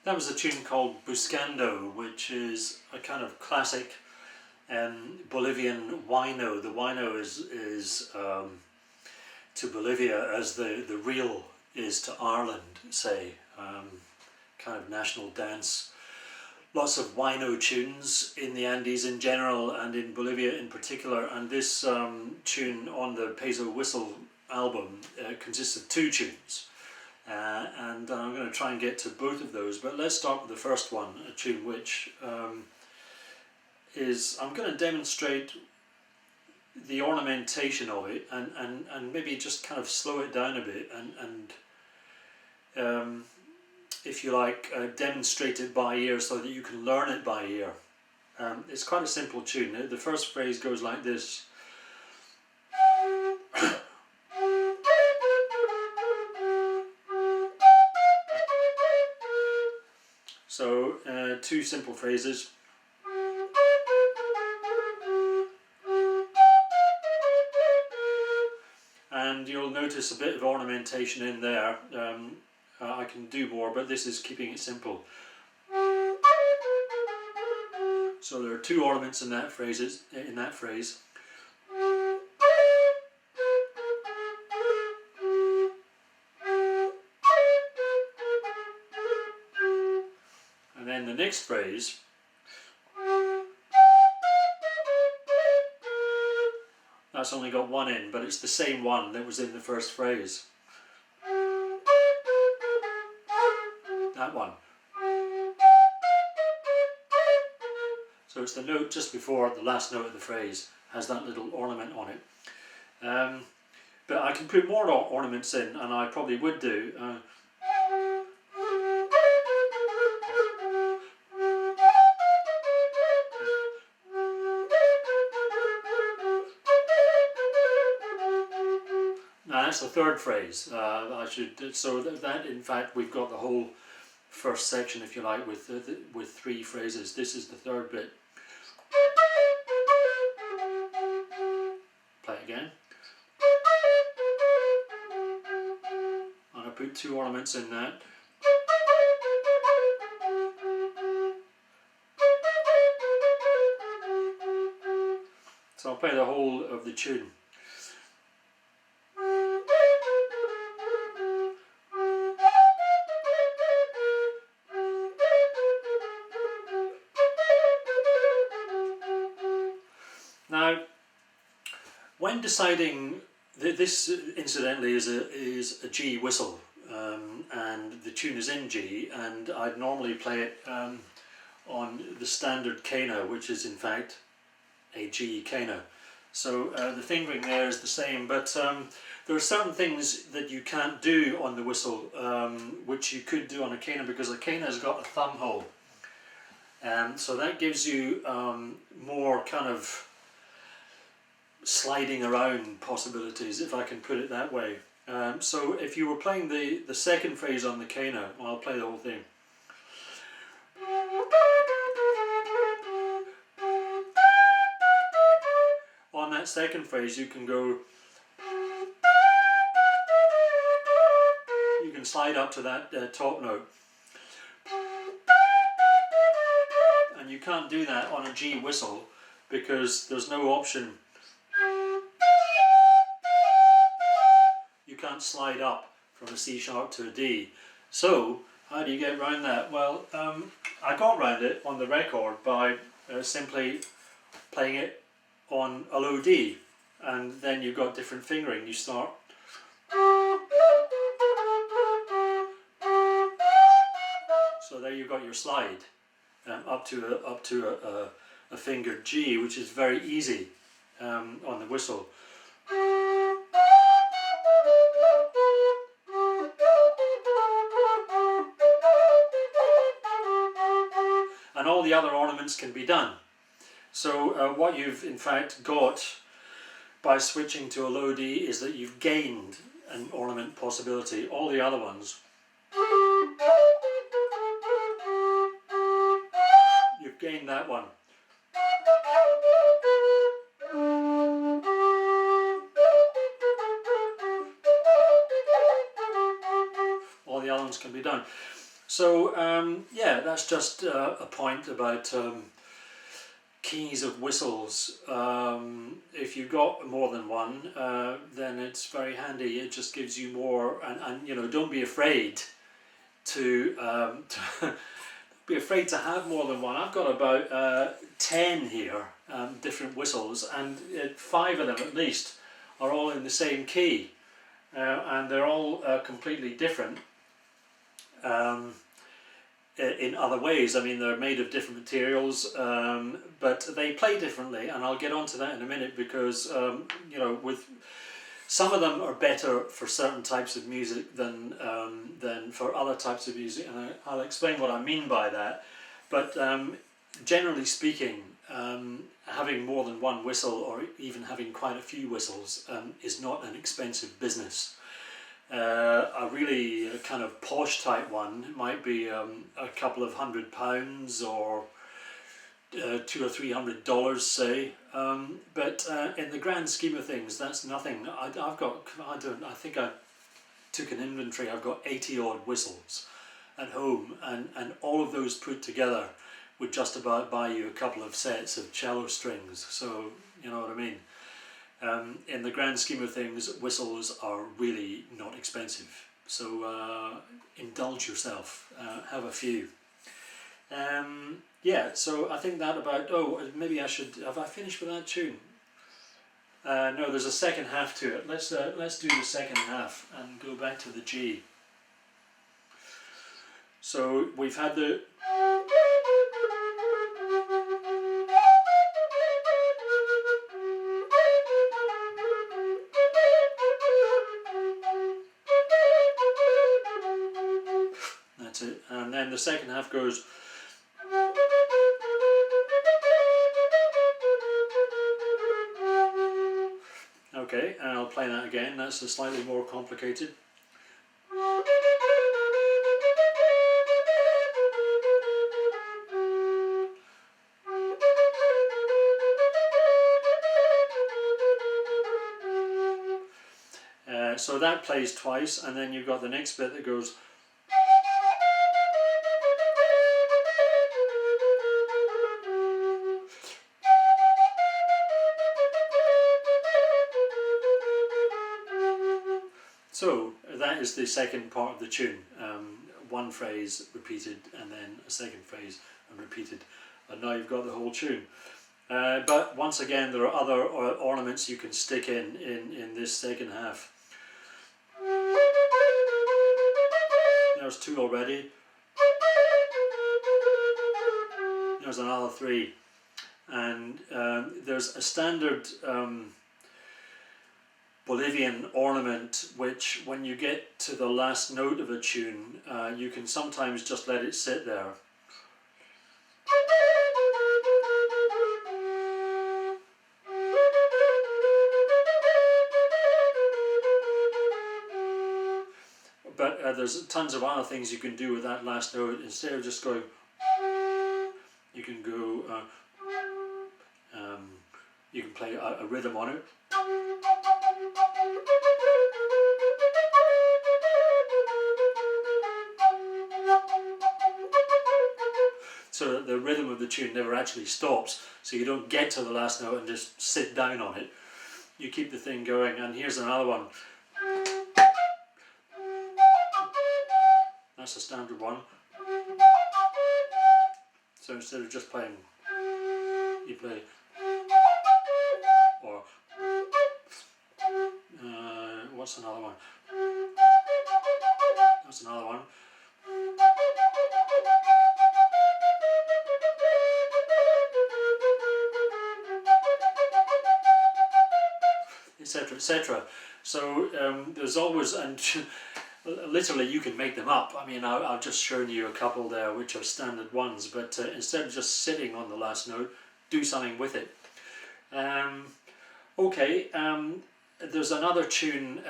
That was a tune called Buscando, which is a kind of classic Bolivian huayno. The huayno is to Bolivia as the reel is to Ireland, say, kind of national dance. Lots of huayno tunes in the Andes in general and in Bolivia in particular, and this tune on the Peso Whistle album consists of two tunes. And I'm going to try and get to both of those, but let's start with the first one, a tune which is, I'm going to demonstrate the ornamentation of it and maybe just kind of slow it down a bit and if you like, demonstrate it by ear so that you can learn it by ear. It's quite a simple tune. The first phrase goes like this. So, two simple phrases. And you'll notice a bit of ornamentation in there. I can do more, but this is keeping it simple. So there are two ornaments in that phrase. And then the next phrase that's only got one in, but it's the same one that was in the first phrase. That one. So it's the note just before the last note of the phrase has that little ornament on it. But I can put more ornaments in, and I probably would do. Now that's the third phrase. So that in fact we've got the whole first section, if you like, with three phrases. This is the third bit. Play it again. And I put two ornaments in that. So I'll play the whole of the tune. Now, when deciding, this incidentally is a G whistle, and the tune is in G, and I'd normally play it on the standard Kena, which is in fact a G Kena. So the fingering there is the same, but there are certain things that you can't do on the whistle, which you could do on a Kena, because a Kena has got a thumb hole. So that gives you more kind of sliding around possibilities, if I can put it that way. So if you were playing the second phrase on the Kena, well, I'll play the whole thing. On that second phrase you can go, you can slide up to that top note. And you can't do that on a G whistle because there's no option. You can't slide up from a C sharp to a D. So how do you get around that? Well, I got around it on the record by simply playing it on a low D, and then you've got different fingering. You start so there you've got your slide up to a fingered G, which is very easy on the whistle. And all the other ornaments can be done. So what you've in fact got by switching to a low D is that you've gained an ornament possibility. All the other ones, you've gained that one. All the other ones can be done. So yeah, that's just a point about keys of whistles. If you've got more than one, then it's very handy. It just gives you more, and you know, don't be afraid to be afraid to have more than one. I've got about 10 here, different whistles, and 5 of them at least are all in the same key, and they're all completely different in other ways. I mean, they're made of different materials, but they play differently, and I'll get onto that in a minute, because you know, with some of them are better for certain types of music than for other types of music, and I'll explain what I mean by that. But generally speaking, having more than one whistle, or even having quite a few whistles, is not an expensive business. A really kind of posh type one might be a couple of £100 or $200 or $300, say, but in the grand scheme of things, that's nothing. I think I took an inventory. I've got 80 odd whistles at home, and all of those put together would just about buy you a couple of sets of cello strings. So you know what I mean. In the grand scheme of things, whistles are really not expensive. So indulge yourself. Have a few. Yeah, so I think that about, oh, maybe I should, have I finished with that tune? No, there's a second half to it. Let's do the second half and go back to the G. So we've had the... That's it. And then the second half goes... Okay, and I'll play that again. That's a slightly more complicated. So that plays twice, and then you've got the next bit that goes... So that is the second part of the tune. One phrase repeated, and then a second phrase and repeated, and now you've got the whole tune. But once again, there are other ornaments you can stick in this second half. There's 2 already. There's another 3, and there's a standard Bolivian ornament, which when you get to the last note of a tune, you can sometimes just let it sit there. But there's tons of other things you can do with that last note. Instead of just going, you can go, you can play a rhythm on it. So that the rhythm of the tune never actually stops, so you don't get to the last note and just sit down on it. You keep the thing going, and here's another one. That's a standard one. So instead of just playing, you play, or what's another one? That's another one. Etc. etc. So there's always, and literally you can make them up. I mean, I've just shown you a couple there which are standard ones, but instead of just sitting on the last note, do something with it. Okay, there's another tune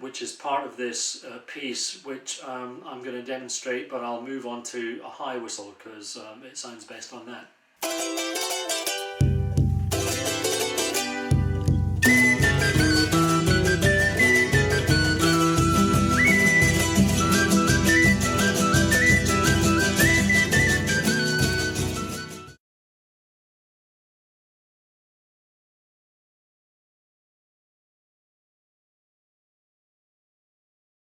which is part of this piece, which I'm going to demonstrate, but I'll move on to a high whistle because it sounds best on that.